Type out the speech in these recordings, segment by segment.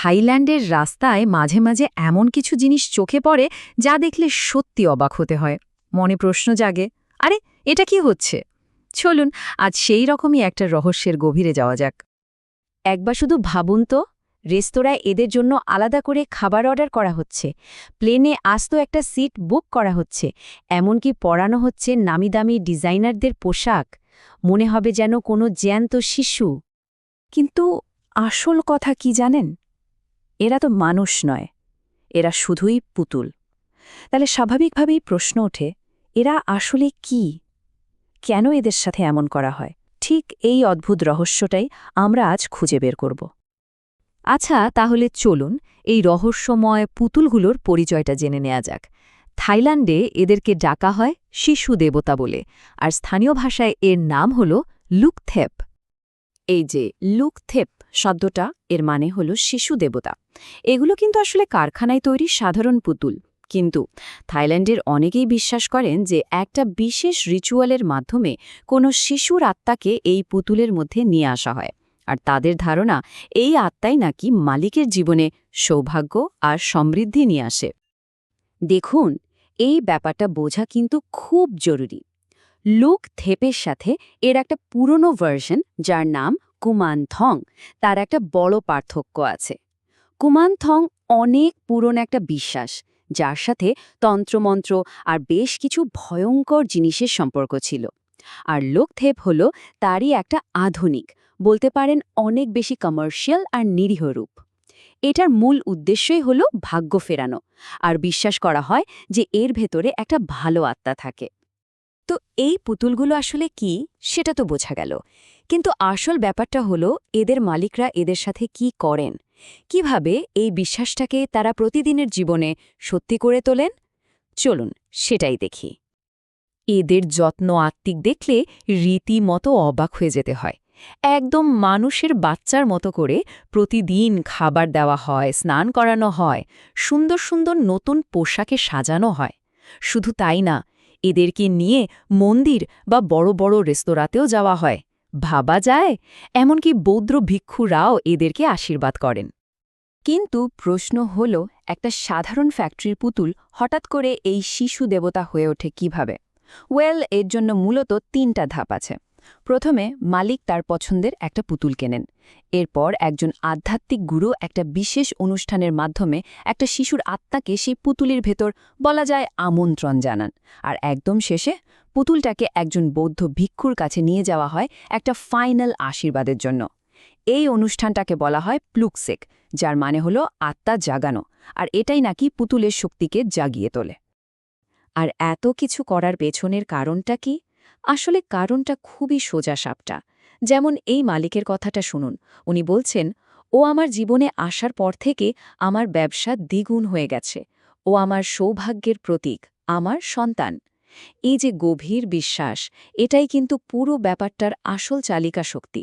থাইল্যান্ডের রাস্তায় মাঝে মাঝে এমন কিছু জিনিস চোখে পড়ে যা দেখলে সত্যি অবাক হতে হয়। মনে প্রশ্ন জাগে, আরে এটা কি হচ্ছে? চলুন আজ সেই রকমই একটা রহস্যের গভীরে যাওয়া যাক। একবার শুধু ভাবুন তো, রেস্তোরাঁয় এদের জন্য আলাদা করে খাবার অর্ডার করা হচ্ছে, প্লেনে আস্ত একটা সিট বুক করা হচ্ছে, এমনকি পরানো হচ্ছে নামিদামি ডিজাইনারদের পোশাক। মনে হবে যেন কোনো জ্যান্ত শিশু। কিন্তু আসল কথা কি জানেন? এরা তো মানুষ নয়, এরা শুধুই পুতুল। তাহলে স্বাভাবিকভাবেই প্রশ্ন ওঠে, এরা আসলে কি? কেন এদের সাথে এমন করা হয়? ঠিক এই অদ্ভুত রহস্যটাই আমরা আজ খুঁজে বের করব। আচ্ছা, তাহলে চলুন এই রহস্যময় পুতুলগুলোর পরিচয়টা জেনে নেওয়া যাক। থাইল্যান্ডে এদেরকে ডাকা হয় শিশু দেবতা বলে, আর স্থানীয় ভাষায় এর নাম হল লুকথেপ। এই যে লুকথেপ শব্দটা, এর মানে হল শিশু দেবতা। এগুলো কিন্তু আসলে কারখানায় তৈরি সাধারণ পুতুল, কিন্তু থাইল্যান্ডের অনেকেই বিশ্বাস করেন যে একটা বিশেষ রিচুয়ালের মাধ্যমে কোনো শিশুর আত্মাকে এই পুতুলের মধ্যে নিয়ে আসা হয়। আর তাদের ধারণা, এই আত্মাই নাকি মালিকের জীবনে সৌভাগ্য আর সমৃদ্ধি নিয়ে আসে। দেখুন, এই ব্যাপারটা বোঝা কিন্তু খুব জরুরি। লুকথেপের সাথে এর একটা পুরনো ভার্সন, যার নাম কুমানথং, তার একটা বড় পার্থক্য আছে। কুমানথং অনেক পুরনো একটা বিশ্বাস, যার সাথে তন্ত্রমন্ত্র আর বেশ কিছু ভয়ঙ্কর জিনিসের সম্পর্ক ছিল। আর লুকথেপ হল তারই একটা আধুনিক, বলতে পারেন অনেক বেশি কমার্শিয়াল আর নিরীহ রূপ। এটার মূল উদ্দেশ্যই হল ভাগ্য ফেরানো, আর বিশ্বাস করা হয় যে এর ভেতরে একটা ভালো আত্মা থাকে। তো এই পুতুলগুলো আসলে কি, সেটা তো বোঝা গেল, কিন্তু আসল ব্যাপারটা হলো এদের মালিকরা এদের সাথে কি করেন, কিভাবে এই বিশ্বাসটাকে তারা প্রতিদিনের জীবনে সত্যি করে তোলেন। চলুন সেটাই দেখি। এদের যত্ন আত্মিক দেখলে রীতিমতো অবাক হয়ে যেতে হয়। একদম মানুষের বাচ্চার মতো করে প্রতিদিন খাবার দেওয়া হয়, স্নান করানো হয়, সুন্দর সুন্দর নতুন পোশাকে সাজানো হয়। শুধু তাই না, এদেরকে নিয়ে মন্দির বা বড় বড় রেস্তোরাঁতেও যাওয়া হয়। ভাবা যায়, এমনকি বৌদ্ধ ভিক্ষুরাও এদেরকে আশীর্বাদ করেন। কিন্তু প্রশ্ন হল, একটা সাধারণ ফ্যাক্টরির পুতুল হঠাৎ করে এই শিশু দেবতা হয়ে ওঠে কিভাবে? এর জন্য মূলত ৩টা ধাপ আছে। প্রথমে মালিক তার পছন্দের একটা পুতুল কেনেন। এরপর একজন আধ্যাত্মিক গুরু একটা বিশেষ অনুষ্ঠানের মাধ্যমে একটা শিশুর আত্মাকে সেই পুতুলের ভেতর, বলা যায়, আমন্ত্রণ জানান। আর একদম শেষে পুতুলটাকে একজন বৌদ্ধ ভিক্ষুর কাছে নিয়ে যাওয়া হয় একটা ফাইনাল আশীর্বাদের জন্য। এই অনুষ্ঠানটাকে বলা হয় প্লুকসেক, যার মানে হলো আত্মা জাগানো, আর এটাই নাকি পুতুলের শক্তিকে জাগিয়ে তোলে। আর এত কিছু করার পেছনের কারণটা কি? আসলে কারণটা খুবই সোজাসাপটা। যেমন এই মালিকের কথাটা শুনুন। উনি বলছেন, ও আমার জীবনে আসার পর থেকে আমার ব্যবসা দ্বিগুণ হয়ে গেছে। ও আমার সৌভাগ্যের প্রতীক, আমার সন্তান। এই যে গভীর বিশ্বাস, এটাই কিন্তু পুরো ব্যাপারটার আসল চালিকা শক্তি।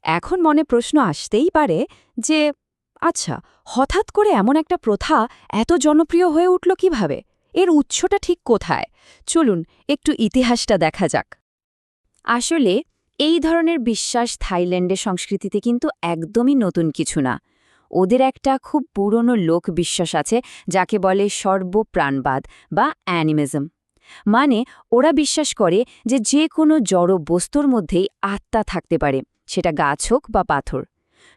এখন মনে প্রশ্ন আসতেই পারে যে, আচ্ছা, হঠাৎ করে এমন একটা প্রথা এত জনপ্রিয় হয়ে উঠল কিভাবে? এর উৎসটা ঠিক কোথায়? চলুন একটু ইতিহাসটা দেখা যাক। আসলে এই ধরনের বিশ্বাস থাইল্যান্ডের সংস্কৃতিতে কিন্তু একদমই নতুন কিছু না। ওদের একটা খুব পুরনো লোক বিশ্বাস আছে, যাকে বলে সর্বপ্রাণবাদ বা অ্যানিমিজম। মানে ওরা বিশ্বাস করে যে যে কোনো জড় বস্তুর মধ্যেই আত্মা থাকতে পারে, সেটা গাছ হোক বা পাথর।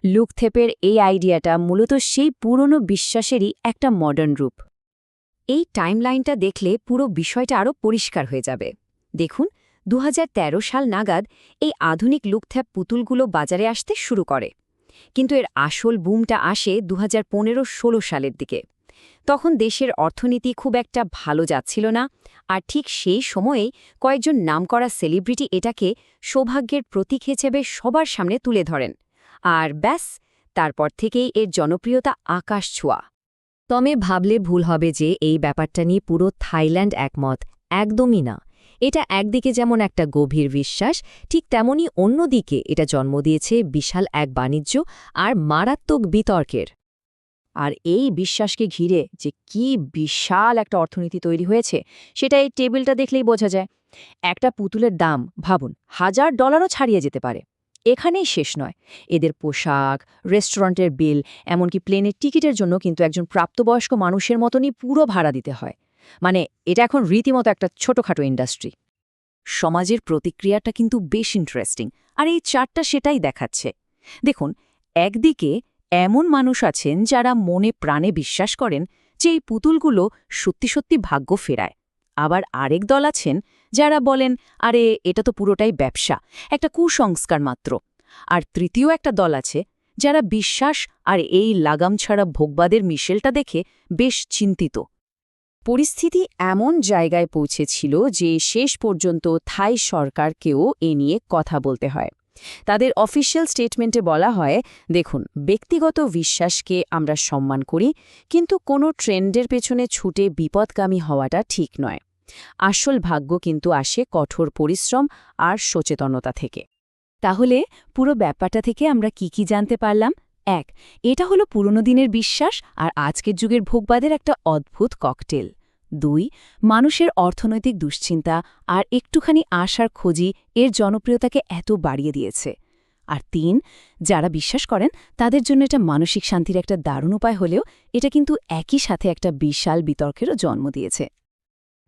লুকথেপের এই আইডিয়াটা মূলত সেই পুরনো বিশ্বাসেরই একটা মডার্ন রূপ। এই টাইমলাইনটা দেখলে পুরো বিষয়টা আরও পরিষ্কার হয়ে যাবে। দেখুন, ২০১৩ সাল নাগাদ এই আধুনিক লুকথেপ পুতুলগুলো বাজারে আসতে শুরু করে। কিন্তু এর আসল বুমটা আসে ২০১৫-১৬ সালের দিকে। তখন দেশের অর্থনীতি খুব একটা ভালো যাচ্ছিল না, আর ঠিক সেই সময়েই কয়েকজন নামকরা সেলিব্রিটি এটাকে সৌভাগ্যের প্রতীক হিসেবে সবার সামনে তুলে ধরেন। আর ব্যাস, তারপর থেকেই এর জনপ্রিয়তা আকাশ ছোঁয়া। তবে ভাবলে ভুল হবে যে এই ব্যাপারটা নিয়ে পুরো থাইল্যান্ড একমত, একদমই না। এটা একদিকে যেমন একটা গভীর বিশ্বাস, ঠিক তেমনি অন্যদিকে এটা জন্ম দিয়েছে বিশাল এক বাণিজ্য আর মারাত্মক বিতর্কের। আর এই বিশ্বাসকে ঘিরে যে কি বিশাল একটা অর্থনীতি তৈরি হয়েছে, সেটা এই টেবিলটা দেখলেই বোঝা যায়। একটা পুতুলের দাম, ভাবুন, $1000ও ছাড়িয়ে যেতে পারে। এখানেই শেষ নয়, এদের পোশাক, রেস্টুরেন্টের বিল, এমনকি প্লেনের টিকিটের জন্য কিন্তু একজন প্রাপ্তবয়স্ক মানুষের মতনই পুরো ভাড়া দিতে হয়। মানে এটা এখন রীতিমতো একটা ছোটখাটো ইন্ডাস্ট্রি। সমাজের প্রতিক্রিয়াটা কিন্তু বেশ ইন্টারেস্টিং, আর এই চার্টটা সেটাই দেখাচ্ছে। দেখুন, একদিকে এমন মানুষ আছেন যারা মনে প্রাণে বিশ্বাস করেন যে এই পুতুলগুলো সত্যি সত্যি ভাগ্য ফেরায়। আবার আরেক দল আছেন যারা বলেন, আরে এটা তো পুরোটাই ব্যবসা, একটা কুসংস্কার মাত্র। আর তৃতীয় একটা দল আছে যারা বিশ্বাস আর এই লাগাম ছাড়া ভোগবাদের মিশেলটা দেখে বেশ চিন্তিত। পরিস্থিতি এমন জায়গায় পৌঁছেছিল যে শেষ পর্যন্ত থাই সরকারকেও এ নিয়ে কথা বলতে হয়। তাদের অফিসিয়াল স্টেটমেন্টে বলা হয়, দেখুন, ব্যক্তিগত বিশ্বাসকে আমরা সম্মান করি, কিন্তু কোনো ট্রেন্ডের পেছনে ছুটে বিপদগামী হওয়াটা ঠিক নয়। আসল ভাগ্য কিন্তু আসে কঠোর পরিশ্রম আর সচেতনতা থেকে। তাহলে পুরো ব্যাপারটা থেকে আমরা কি জানতে পারলাম? ১. এটা হলো পুরনো দিনের বিশ্বাস আর আজকের যুগের ভোগবাদের একটা অদ্ভুত ককটেল। ২. মানুষের অর্থনৈতিক দুশ্চিন্তা আর একটুখানি আশার খোঁজই এর জনপ্রিয়তাকে এত বাড়িয়ে দিয়েছে। আর ৩. যারা বিশ্বাস করেন তাদের জন্য এটা মানসিক শান্তির একটা দারুণ উপায় হলেও এটা কিন্তু একই সাথে একটা বিশাল বিতর্কেরও জন্ম দিয়েছে।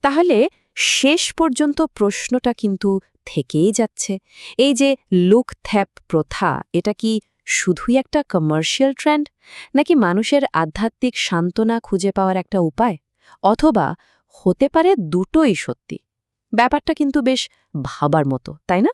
তাহলে শেষ পর্যন্ত প্রশ্নটা কিন্তু থেকেই যাচ্ছে, এই যে লুক থ্যাপ প্রথা, এটা কি শুধুই একটা কমার্শিয়াল ট্রেন্ড, নাকি মানুষের আধ্যাত্মিক সান্ত্বনা খুঁজে পাওয়ার একটা উপায়? অথবা হতে পারে দুটোই সত্যি? ব্যাপারটা কিন্তু বেশ ভাবার মতো, তাই না?